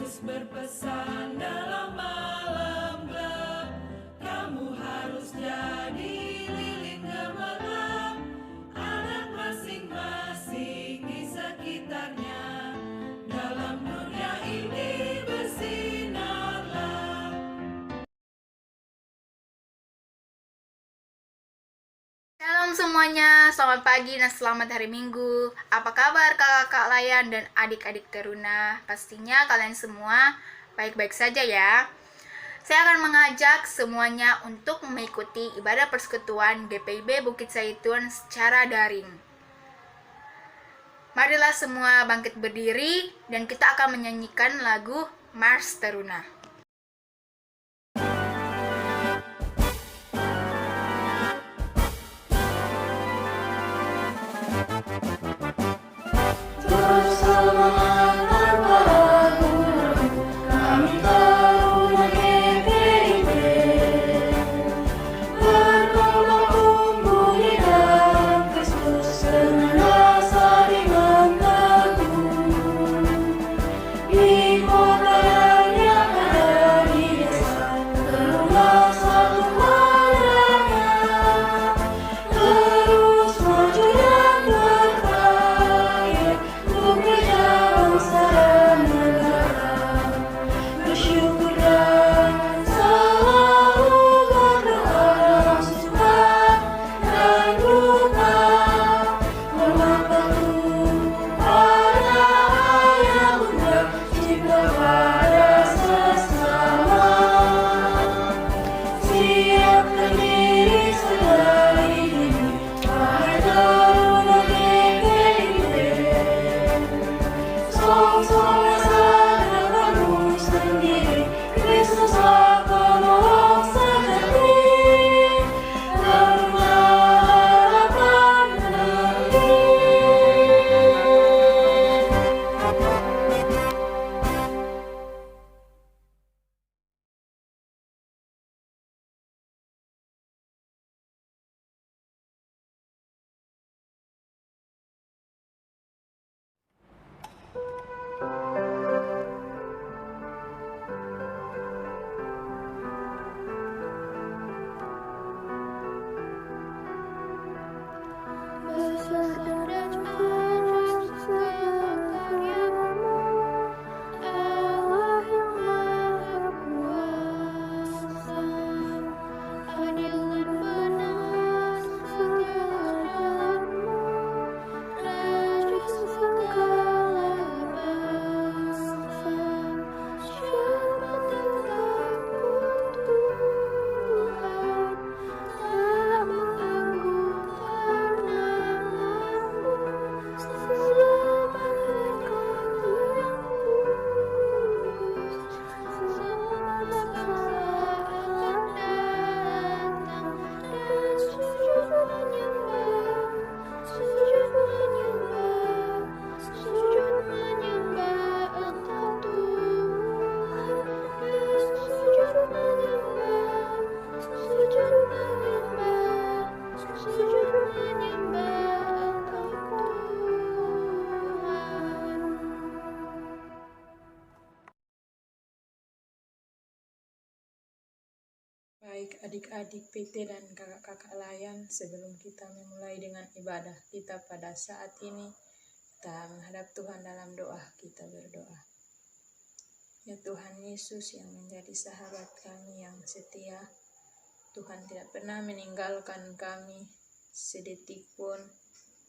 Yesus berpesan dalam malam gelap, kamu harus jadi lilin gemerlap, anak masing-masing di sekitarnya, dalam dunia ini bersinarlah. Shalom semuanya, selamat pagi dan selamat hari Minggu. Apa kabar kakak-kakak layan dan adik-adik teruna? Pastinya kalian semua baik-baik saja ya. Saya akan mengajak semuanya untuk mengikuti ibadah persekutuan GPIB Bukit Zaitun secara daring. Marilah semua bangkit berdiri dan kita akan menyanyikan lagu Mars Teruna. Baik adik-adik PT dan kakak-kakak layan, sebelum kita memulai dengan ibadah kita pada saat ini, kita menghadap Tuhan dalam doa. Kita berdoa. Ya Tuhan Yesus yang menjadi sahabat kami yang setia, Tuhan tidak pernah meninggalkan kami sedetik pun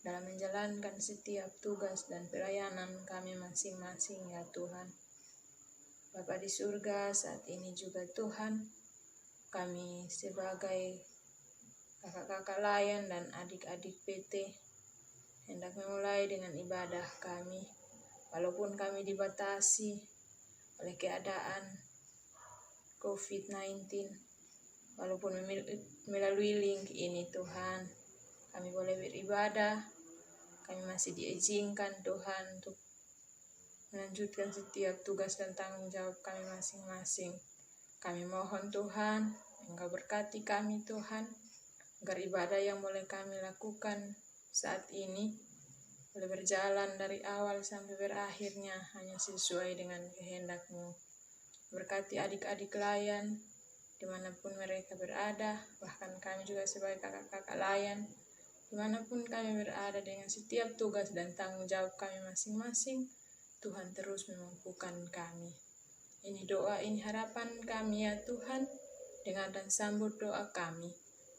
dalam menjalankan setiap tugas dan pelayanan kami masing-masing ya Tuhan. Bapa di surga, saat ini juga Tuhan, kami sebagai kakak-kakak layan dan adik-adik PT hendak memulai dengan ibadah kami, walaupun kami dibatasi oleh keadaan COVID-19, walaupun melalui link ini Tuhan, kami boleh beribadah, kami masih diizinkan Tuhan untuk melanjutkan setiap tugas dan tanggung jawab kami masing-masing. Kami mohon Tuhan, Engkau berkati kami Tuhan, agar ibadah yang boleh kami lakukan saat ini boleh berjalan dari awal sampai berakhirnya hanya sesuai dengan kehendak-Mu. Berkati adik-adik layan, dimanapun mereka berada, bahkan kami juga sebagai kakak-kakak layan, dimanapun kami berada dengan setiap tugas dan tanggung jawab kami masing-masing, Tuhan terus memampukan kami. Ini doa, ini harapan kami ya Tuhan, dengar dan sambut doa kami.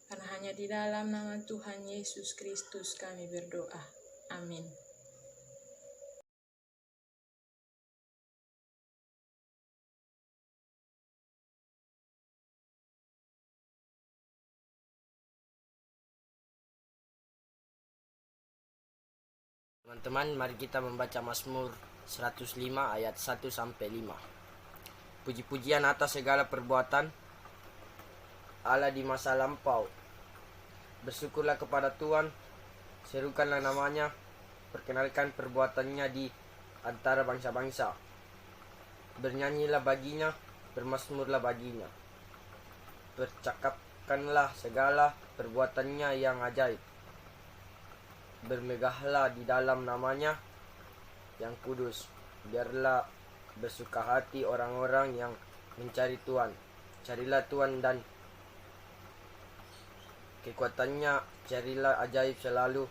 Karena hanya di dalam nama Tuhan Yesus Kristus kami berdoa. Amin. Teman-teman, mari kita membaca Mazmur 105 ayat 1 sampai 5. Puji-pujian atas segala perbuatan Allah di masa lampau. Bersyukurlah kepada Tuhan, serukanlah namanya, perkenalkan perbuatannya di antara bangsa-bangsa. Bernyanyilah baginya, bermazmurlah baginya. Percakapkanlah segala perbuatannya yang ajaib. Bermegahlah di dalam namanya yang kudus. Biarlah bersuka hati orang-orang yang mencari Tuhan. Carilah Tuhan dan kekuatannya, carilah ajaib selalu.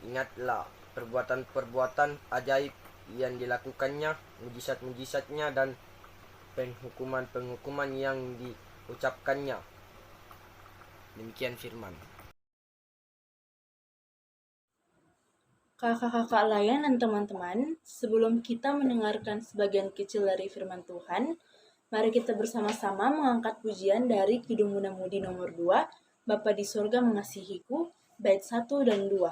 Ingatlah perbuatan-perbuatan ajaib yang dilakukannya, mujizat-mujizatnya dan penghukuman-penghukuman yang diucapkannya. Demikian firman. Kakak-kakak layan dan teman-teman, sebelum kita mendengarkan sebagian kecil dari firman Tuhan, mari kita bersama-sama mengangkat pujian dari Kidung Muda-Mudi nomor 2, Bapa di Sorga Mengasihiku, bait 1 dan 2.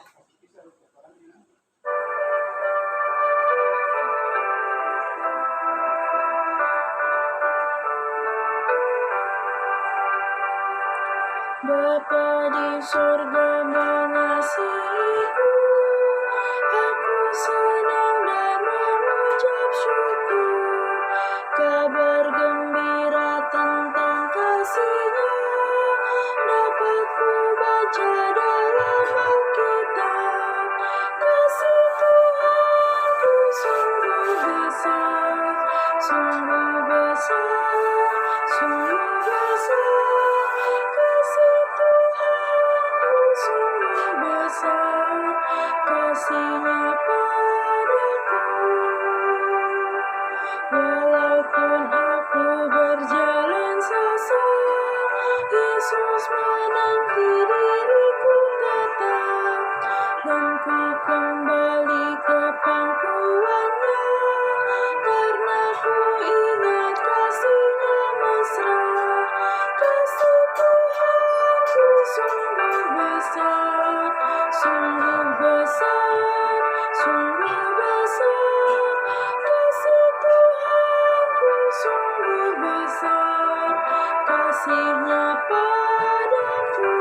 Bapa di sorga mengasihiku, aku senang dan mengucap syukur. Kabar gembira tentang kasih-Nya dapat ku baca dalam Alkitab. Kasih Tuhanku sungguh besar, sungguh besar, sungguh besar. Kasih Tuhanku sungguh besar, kasih-Nya padaku. Walaupun aku berjalan sesat, Yesus menanti diriku tetap, dan ku kembali ke pangkuannya, karena ku ingat kasih-Nya mesra. Kasih Tuhanku sungguh besar, sungguh besar, sungguh besar. Kasih Tuhanku sungguh besar, kasih-Nya padaku.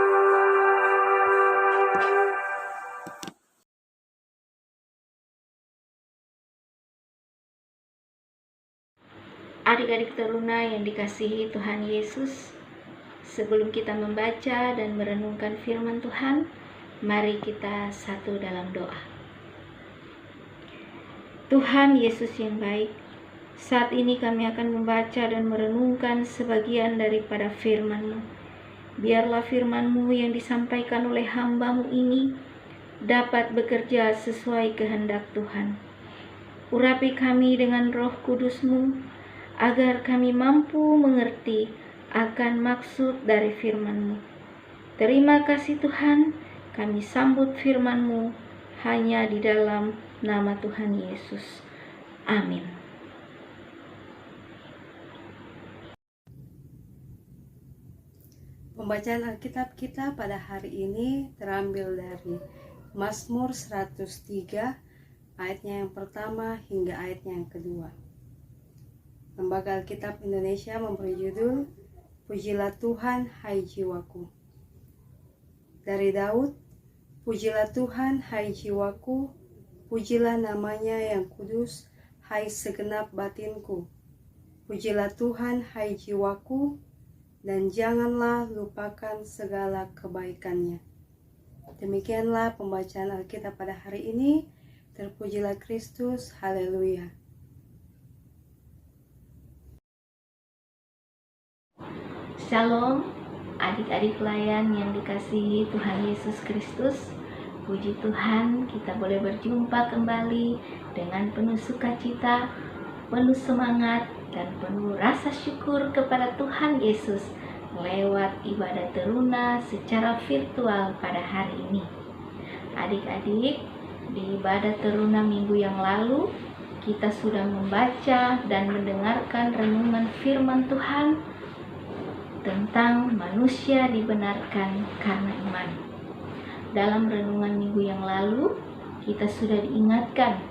Adik-adik teruna yang dikasihi Tuhan Yesus, sebelum kita membaca dan merenungkan firman Tuhan, mari kita satu dalam doa. Tuhan Yesus yang baik, saat ini kami akan membaca dan merenungkan sebagian daripada firman-Mu. Biarlah firman-Mu yang disampaikan oleh hamba-Mu ini dapat bekerja sesuai kehendak Tuhan. Urapi kami dengan Roh Kudus-Mu, agar kami mampu mengerti akan maksud dari firman-Mu. Terima kasih Tuhan, kami sambut firman-Mu hanya di dalam nama Tuhan Yesus. Amin. Pembacaan Alkitab kita pada hari ini terambil dari Mazmur 103 ayatnya yang pertama hingga ayatnya yang kedua. Lembaga Alkitab Indonesia memberi judul Pujilah Tuhan, hai jiwaku. Dari Daud, pujilah Tuhan, hai jiwaku, pujilah namanya yang kudus, hai segenap batinku. Pujilah Tuhan, hai jiwaku, dan janganlah lupakan segala kebaikannya. Demikianlah pembacaan Alkitab pada hari ini. Terpujilah Kristus, haleluya. Shalom, adik-adik pelayan yang dikasihi Tuhan Yesus Kristus. Puji Tuhan, kita boleh berjumpa kembali dengan penuh sukacita, penuh semangat, dan penuh rasa syukur kepada Tuhan Yesus lewat ibadah teruna secara virtual pada hari ini. Adik-adik, di ibadah teruna minggu yang lalu, kita sudah membaca dan mendengarkan renungan firman Tuhan tentang manusia dibenarkan karena iman. Dalam renungan minggu yang lalu, kita sudah diingatkan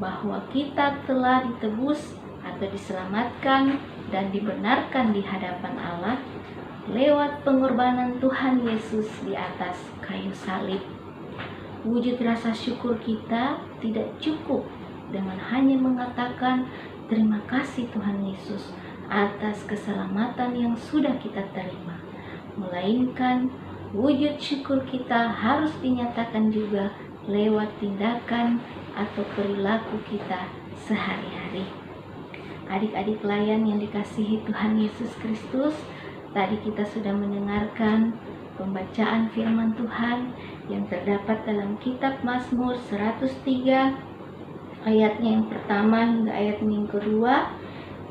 bahwa kita telah ditebus atau diselamatkan dan dibenarkan di hadapan Allah lewat pengorbanan Tuhan Yesus di atas kayu salib. Wujud rasa syukur kita tidak cukup dengan hanya mengatakan terima kasih Tuhan Yesus atas keselamatan yang sudah kita terima, melainkan wujud syukur kita harus dinyatakan juga lewat tindakan atau perilaku kita sehari-hari. Adik-adik pelayan yang dikasihi Tuhan Yesus Kristus, tadi kita sudah mendengarkan pembacaan firman Tuhan yang terdapat dalam kitab Mazmur 103 ayatnya yang pertama hingga ayatnya yang kedua,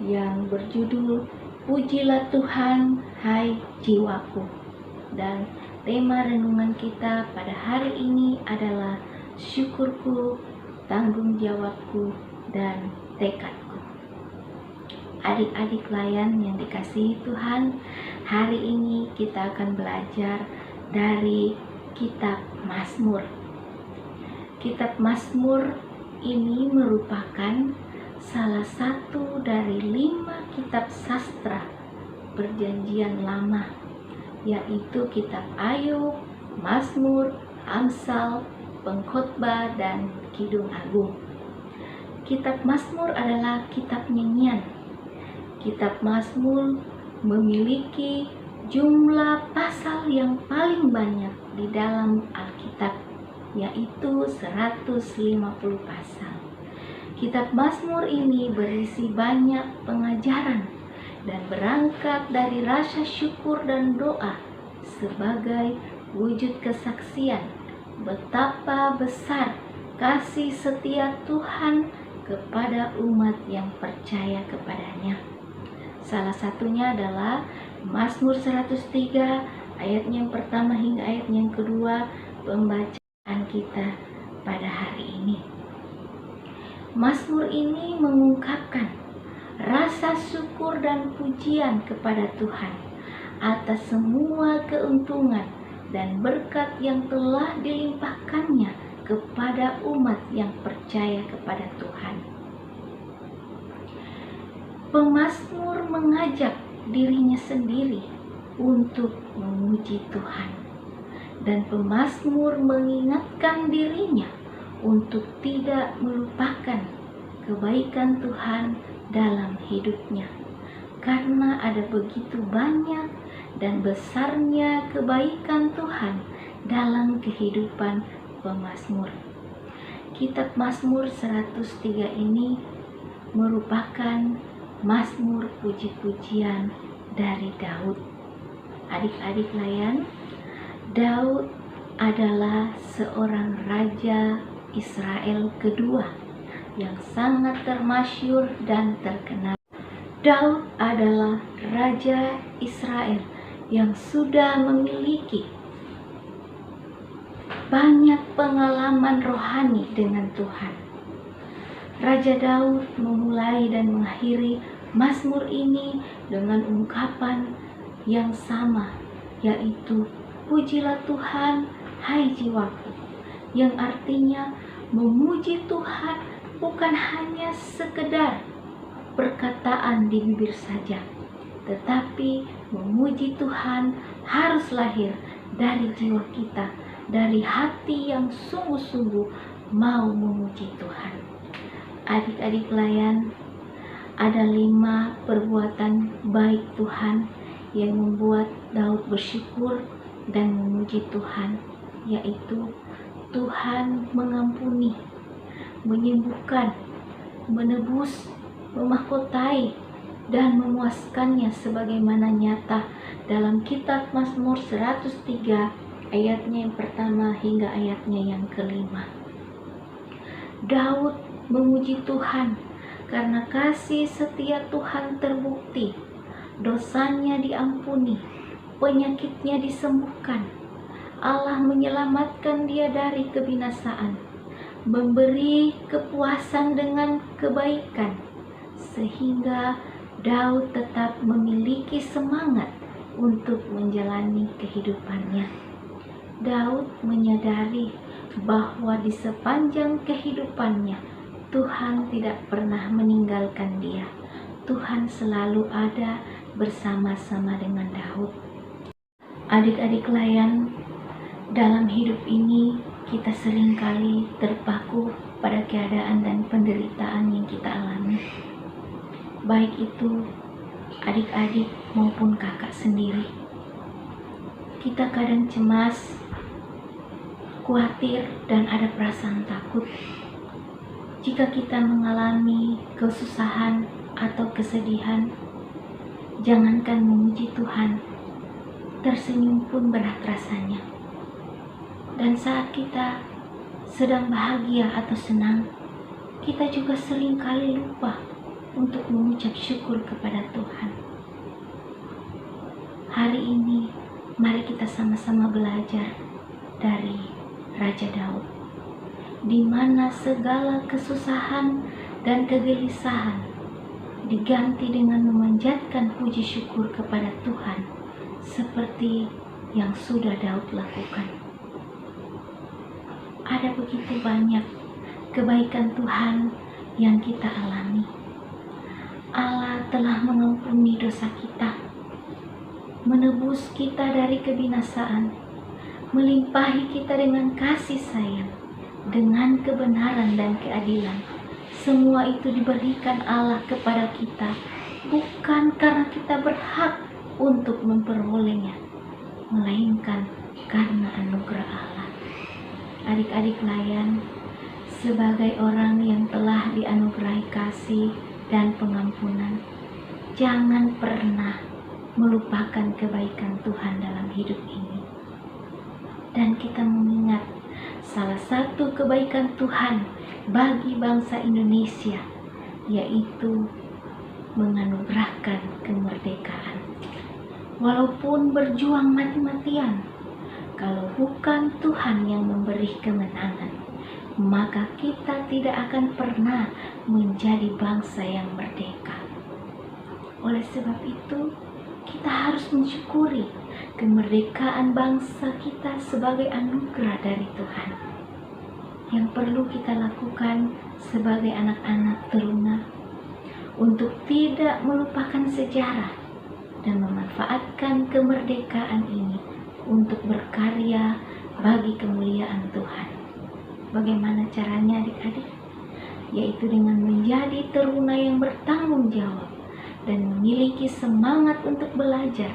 yang berjudul Pujilah Tuhan, hai jiwaku. Dan tema renungan kita pada hari ini adalah syukurku, tanggung jawabku, dan tekadku. Adik-adik pelayan yang dikasihi Tuhan, hari ini kita akan belajar dari kitab Mazmur. Kitab Mazmur ini merupakan salah satu dari 5 kitab sastra Perjanjian Lama, yaitu kitab Ayub, Mazmur, Amsal, Pengkhotbah, dan Kidung Agung. Kitab Mazmur adalah kitab nyanyian. Kitab Mazmur memiliki jumlah pasal yang paling banyak di dalam Alkitab, yaitu 150 pasal. Kitab Mazmur ini berisi banyak pengajaran dan berangkat dari rasa syukur dan doa sebagai wujud kesaksian betapa besar kasih setia Tuhan kepada umat yang percaya kepadanya. Salah satunya adalah Mazmur 103 ayatnya yang pertama hingga ayatnya yang kedua, pembacaan kita pada hari ini. Mazmur ini mengungkapkan rasa syukur dan pujian kepada Tuhan atas semua keuntungan dan berkat yang telah dilimpahkannya kepada umat yang percaya kepada Tuhan. Pemazmur mengajak dirinya sendiri untuk memuji Tuhan, dan pemazmur mengingatkan dirinya untuk tidak melupakan kebaikan Tuhan dalam hidupnya, karena ada begitu banyak dan besarnya kebaikan Tuhan dalam kehidupan pemazmur. Kitab Mazmur 103 ini merupakan mazmur puji-pujian dari Daud. Adik-adik layan, Daud adalah seorang raja Israel kedua yang sangat termasyhur dan terkenal. Daud adalah raja Israel yang sudah memiliki banyak pengalaman rohani dengan Tuhan. Raja Daud memulai dan mengakhiri mazmur ini dengan ungkapan yang sama, yaitu pujilah Tuhan, hai jiwaku, yang artinya memuji Tuhan bukan hanya sekedar perkataan di bibir saja, tetapi memuji Tuhan harus lahir dari jiwa kita, dari hati yang sungguh-sungguh mau memuji Tuhan. Adik-adik pelayan, ada 5 perbuatan baik Tuhan yang membuat Daud bersyukur dan memuji Tuhan. yaitu Tuhan mengampuni, menyembuhkan, menebus, memahkotai, dan memuaskannya sebagaimana nyata dalam kitab Mazmur 103 ayatnya yang pertama hingga ayatnya yang kelima. Daud memuji Tuhan karena kasih setia Tuhan terbukti, dosanya diampuni, penyakitnya disembuhkan. Allah menyelamatkan dia dari kebinasaan, memberi kepuasan dengan kebaikan, sehingga Daud tetap memiliki semangat untuk menjalani kehidupannya. Daud menyadari bahwa di sepanjang kehidupannya Tuhan tidak pernah meninggalkan dia. Tuhan selalu ada bersama-sama dengan Daud. Adik-adik layan, dalam hidup ini kita seringkali terpaku pada keadaan dan penderitaan yang kita alami. Baik itu adik-adik maupun kakak sendiri. Kita kadang cemas, khawatir, dan ada perasaan takut. Jika kita mengalami kesusahan atau kesedihan, jangankan memuji Tuhan, tersenyum pun berat rasanya. Dan saat kita sedang bahagia atau senang, kita juga seringkali lupa untuk mengucap syukur kepada Tuhan. Hari ini, mari kita sama-sama belajar dari Raja Daud, di mana segala kesusahan dan kegelisahan diganti dengan memanjatkan puji syukur kepada Tuhan, seperti yang sudah Daud lakukan. Ada begitu banyak kebaikan Tuhan yang kita alami. Allah telah mengampuni dosa kita, menebus kita dari kebinasaan, melimpahi kita dengan kasih sayang, dengan kebenaran dan keadilan. Semua itu diberikan Allah kepada kita, bukan karena kita berhak untuk memperolehnya, melainkan karena anugerah Allah. Adik-adik layan, sebagai orang yang telah dianugerahi kasih dan pengampunan, jangan pernah melupakan kebaikan Tuhan dalam hidup ini. Dan kita mengingat salah satu kebaikan Tuhan bagi bangsa Indonesia, yaitu menganugerahkan kemerdekaan. Walaupun berjuang mati-matian, kalau bukan Tuhan yang memberi kemenangan, maka kita tidak akan pernah menjadi bangsa yang merdeka. Oleh sebab itu, kita harus mensyukuri kemerdekaan bangsa kita sebagai anugerah dari Tuhan. Yang perlu kita lakukan sebagai anak-anak teruna untuk tidak melupakan sejarah dan memanfaatkan kemerdekaan ini untuk berkarya bagi kemuliaan Tuhan. Bagaimana caranya adik-adik? Yaitu dengan menjadi teruna yang bertanggung jawab dan memiliki semangat untuk belajar,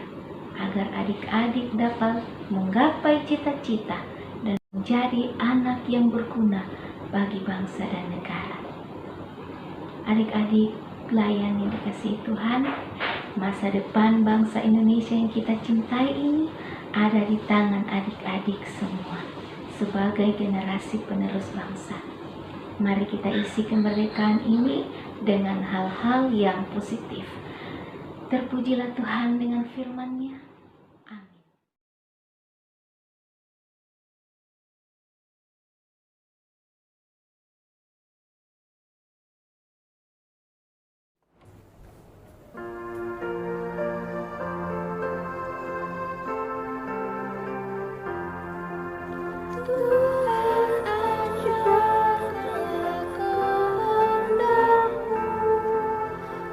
agar adik-adik dapat menggapai cita-cita dan menjadi anak yang berguna bagi bangsa dan negara. Adik-adik layan yang dikasihi Tuhan, masa depan bangsa Indonesia yang kita cintai ini ada di tangan adik-adik semua sebagai generasi penerus bangsa. Mari kita isi kemerdekaan ini dengan hal-hal yang positif. Terpujilah Tuhan dengan firman-Nya. Amin.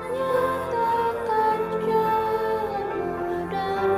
Nyatakan jalanmu dan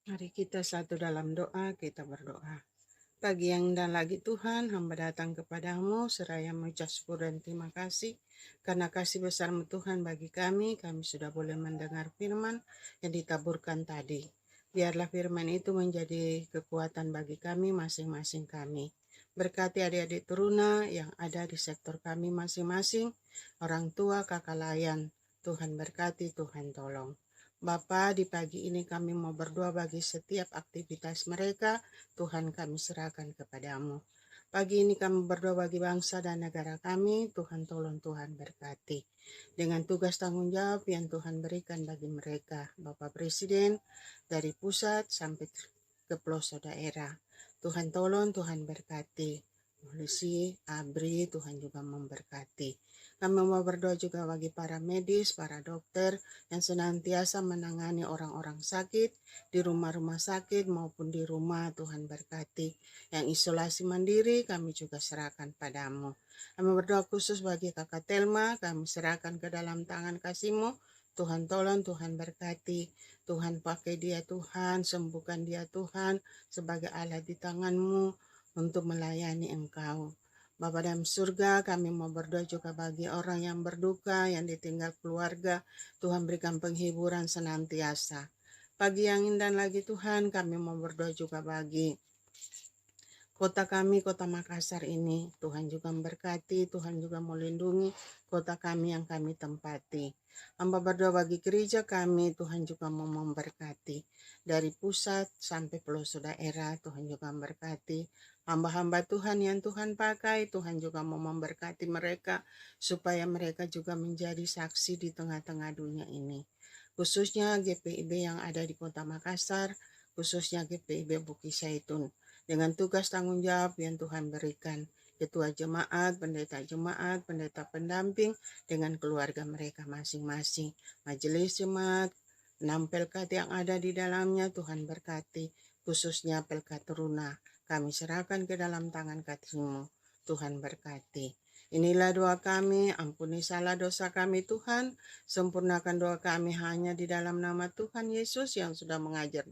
Mari kita satu dalam doa, kita berdoa. Pagi yang indah lagi Tuhan, hamba datang kepadamu, seraya mengucap syukur dan terima kasih, karena kasih besar-Mu Tuhan bagi kami sudah boleh mendengar firman yang ditaburkan tadi. Biarlah firman itu menjadi kekuatan bagi kami masing-masing kami. Berkati adik-adik teruna yang ada di sektor kami masing-masing, orang tua, kakak layan, Tuhan berkati, Tuhan tolong. Bapa, di pagi ini kami mau berdoa bagi setiap aktivitas mereka, Tuhan kami serahkan kepadamu. Pagi ini kami berdoa bagi bangsa dan negara kami, Tuhan tolong, Tuhan berkati. Dengan tugas tanggung jawab yang Tuhan berikan bagi mereka, Bapak Presiden, dari pusat sampai ke pelosok daerah. Tuhan tolong, Tuhan berkati. Polisi, ABRI, Tuhan juga memberkati. Kami mau berdoa juga bagi para medis, para dokter yang senantiasa menangani orang-orang sakit di rumah-rumah sakit maupun di rumah, Tuhan berkati. Yang isolasi mandiri kami juga serahkan padamu. Kami berdoa khusus bagi kakak Telma, kami serahkan ke dalam tangan kasih-Mu. Tuhan tolong, Tuhan berkati. Tuhan pakai dia Tuhan, sembuhkan dia Tuhan sebagai alat di tangan-Mu untuk melayani Engkau. Bapa dalam surga, kami mau berdoa juga bagi orang yang berduka, yang ditinggal keluarga. Tuhan berikan penghiburan senantiasa. Pagi yang indah lagi Tuhan, kami mau berdoa juga bagi kota kami, kota Makassar ini. Tuhan juga memberkati, Tuhan juga melindungi kota kami yang kami tempati. Hamba berdoa bagi gereja kami, Tuhan juga mau memberkati. Dari pusat sampai pelosok daerah, Tuhan juga memberkati. Hamba-hamba Tuhan yang Tuhan pakai, Tuhan juga mau memberkati mereka, supaya mereka juga menjadi saksi di tengah-tengah dunia ini. Khususnya GPIB yang ada di kota Makassar, khususnya GPIB Bukit Zaitun. Dengan tugas tanggung jawab yang Tuhan berikan, ketua jemaat, pendeta pendamping, dengan keluarga mereka masing-masing. Majelis jemaat, 6 pelkat yang ada di dalamnya, Tuhan berkati, khususnya pelkat teruna. Kami serahkan ke dalam tangan kasih-Mu, Tuhan berkati. Inilah doa kami, ampuni salah dosa kami Tuhan, sempurnakan doa kami hanya di dalam nama Tuhan Yesus yang sudah mengajar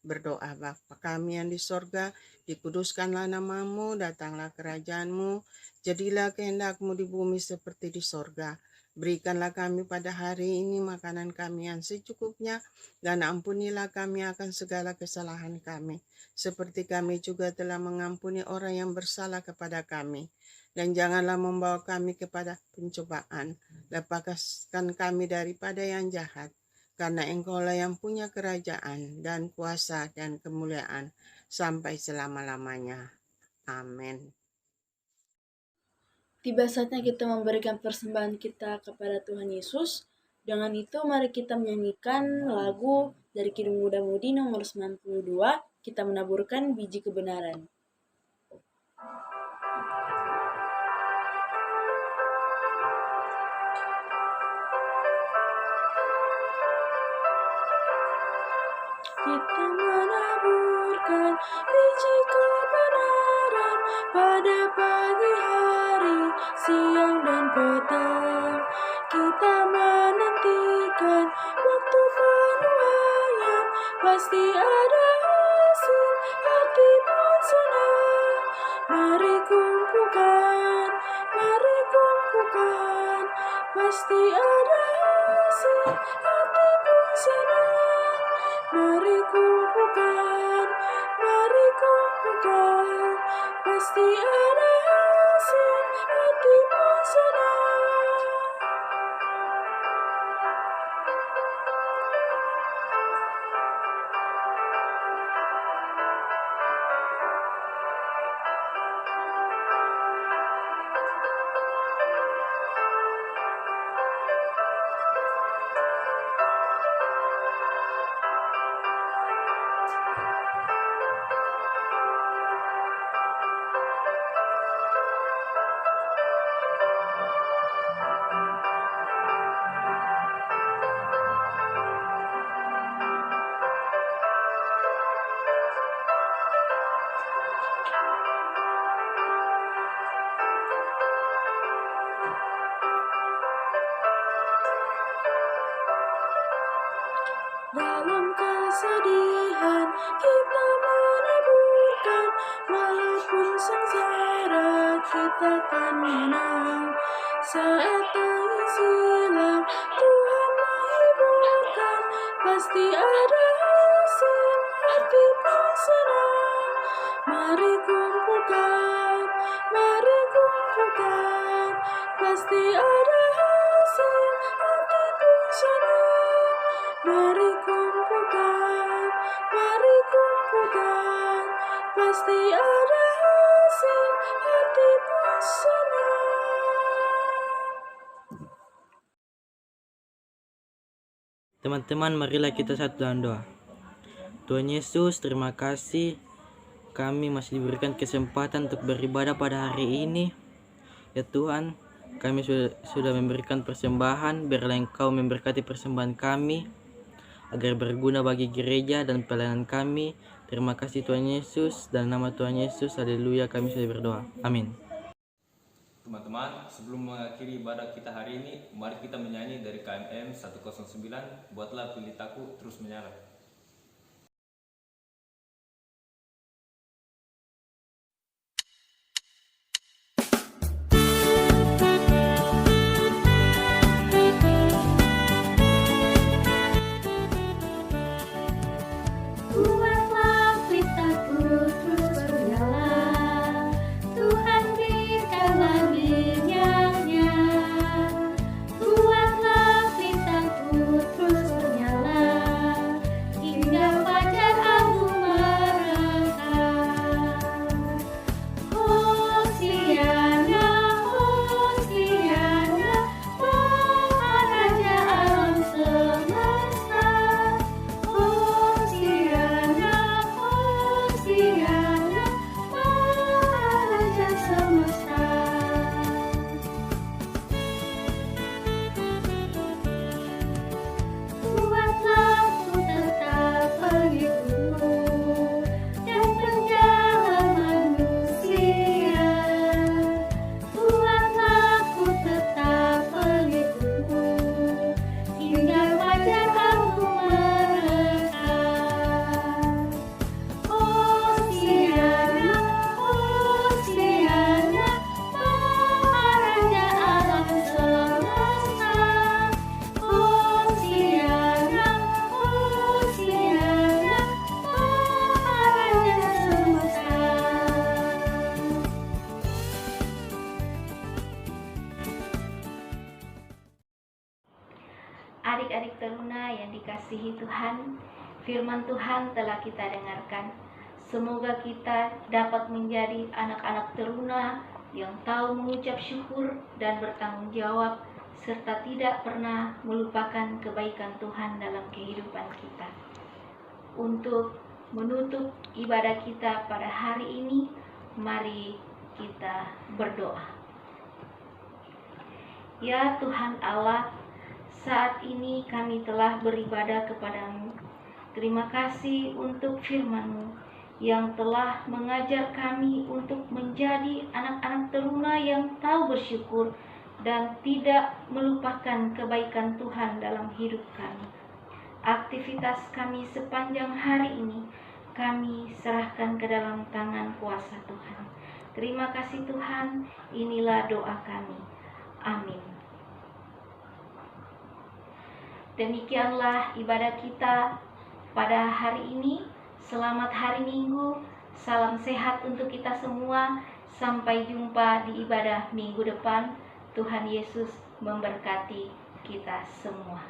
berdoa. Bapa kami yang di sorga, dikuduskanlah nama-Mu, datanglah kerajaan-Mu, jadilah kehendak-Mu di bumi seperti di sorga. Berikanlah kami pada hari ini makanan kami yang secukupnya, dan ampunilah kami akan segala kesalahan kami, seperti kami juga telah mengampuni orang yang bersalah kepada kami. Dan janganlah membawa kami kepada pencobaan, lepaskan kami daripada yang jahat, karena Engkaulah yang punya kerajaan dan kuasa dan kemuliaan sampai selama-lamanya. Amin. Tiba saatnya kita memberikan persembahan kita kepada Tuhan Yesus. Dengan itu mari kita menyanyikan lagu dari Kidung Muda Mudi nomor 92, kita menaburkan biji kebenaran. Kita menaburkan biji kebenaran pada pagi hari, siang dan petang. Kita menantikan waktu penuaian, pasti ada hasil, hati pun senang. Mari kumpulkan, pasti ada hasil, hati pun senang. Mari kumpulkan, pasti ada hasil, hati pun senang. Dalam kesedihan Tuhan kita menaburkan, walaupun sengsara kita kan menang. Saat tangis silam Tuhan menghiburkan, pasti ada hasil, hati pun senang. Mari kumpulkan, pasti ada hasil, hati pun senang. Mari kumpulkan, pasti ada hasil, hati pun senang. Teman-teman, marilah kita satu dalam doa. Tuhan Yesus, terima kasih kami masih diberikan kesempatan untuk beribadah pada hari ini. Ya Tuhan, kami sudah memberikan persembahan, biarlah Engkau memberkati persembahan kami agar berguna bagi gereja dan pelayanan kami. Terima kasih Tuhan Yesus, dalam nama Tuhan Yesus, haleluya, kami sudah berdoa. Amin. Teman-teman, sebelum mengakhiri ibadah kita hari ini, mari kita menyanyi dari KMM 109, Buatlah Pelitaku Terus Menyala. Buatlah pelitaku terus menyala, Tuhan berikanlah minyaknya. Buatlah pelitaku terus menyala, hingga fajar agung merengkang. Hosiana, Hosiana, Maharaja alam semesta. Hosiana, Hosiana, Maharaja semesta. Buatlah ku tetap pengikutmu dan penjaga manusia. Buatlah ku tetap pengikutmu hingga fajar agung merengkang. Hosiana, Hosiana, Maharaja alam semesta. Hosiana, Hosiana, Maharaja semesta. Adik-adik teruna yang dikasihi Tuhan, firman Tuhan telah kita dengarkan. Semoga kita dapat menjadi anak-anak teruna yang tahu mengucap syukur dan bertanggung jawab, serta tidak pernah melupakan kebaikan Tuhan dalam kehidupan kita. Untuk menutup ibadah kita pada hari ini, mari kita berdoa. Ya Tuhan Allah, saat ini kami telah beribadah kepadamu. Terima kasih untuk firman-Mu yang telah mengajar kami untuk menjadi anak-anak teruna yang tahu bersyukur dan tidak melupakan kebaikan Tuhan dalam hidup kami. Aktivitas kami sepanjang hari ini kami serahkan ke dalam tangan kuasa Tuhan. Terima kasih Tuhan, inilah doa kami. Amin. Demikianlah ibadah kita pada hari ini. Selamat hari Minggu, salam sehat untuk kita semua. Sampai jumpa di ibadah minggu depan. Tuhan Yesus memberkati kita semua.